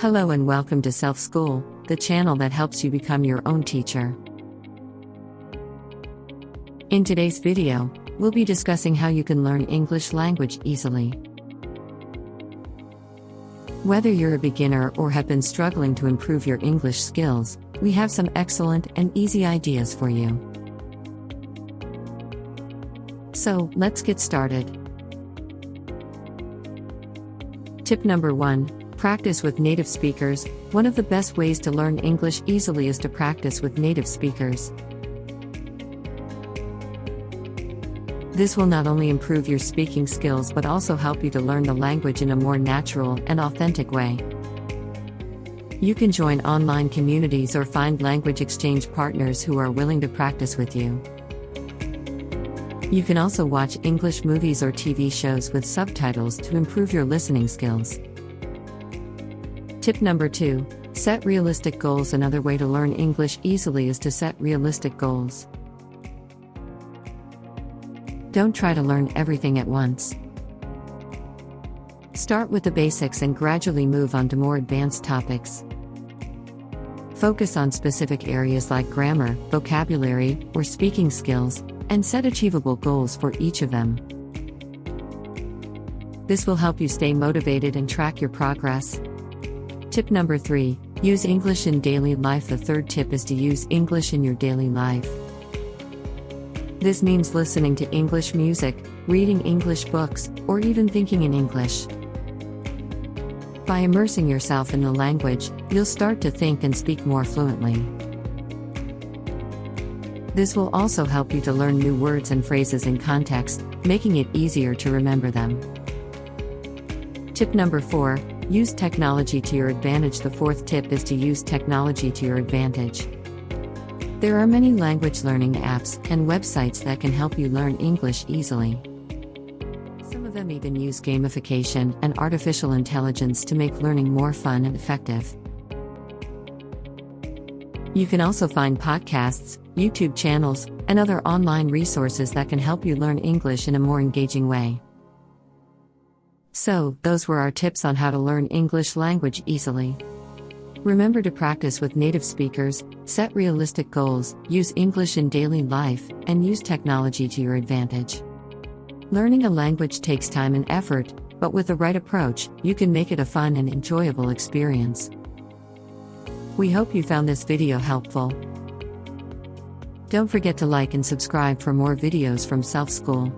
Hello and welcome to Self School, the channel that helps you become your own teacher. In today's video, we'll be discussing how you can learn English language easily. Whether you're a beginner or have been struggling to improve your English skills, we have some excellent and easy ideas for you. So, let's get started. Tip number 1. Practice with native speakers. One of the best ways to learn English easily is to practice with native speakers. This will not only improve your speaking skills but also help you to learn the language in a more natural and authentic way. You can join online communities or find language exchange partners who are willing to practice with you. You can also watch English movies or TV shows with subtitles to improve your listening skills. Tip number 2. Set realistic goals. Another way to learn English easily is to set realistic goals. Don't try to learn everything at once. Start with the basics and gradually move on to more advanced topics. Focus on specific areas like grammar, vocabulary, or speaking skills, and set achievable goals for each of them. This will help you stay motivated and track your progress. Tip number 3. Use English in daily life. The third tip is to use English in your daily life. This means listening to English music, reading English books, or even thinking in English. By immersing yourself in the language, you'll start to think and speak more fluently. This will also help you to learn new words and phrases in context, making it easier to remember them. Tip number 4. Use technology to your advantage. The fourth tip is to use technology to your advantage. There are many language learning apps and websites that can help you learn English easily. Some of them even use gamification and artificial intelligence to make learning more fun and effective. You can also find podcasts, YouTube channels, and other online resources that can help you learn English in a more engaging way. So, those were our tips on how to learn English language easily. Remember to practice with native speakers, set realistic goals, use English in daily life, and use technology to your advantage. Learning a language takes time and effort, but with the right approach, you can make it a fun and enjoyable experience. We hope you found this video helpful. Don't forget to like and subscribe for more videos from Self School.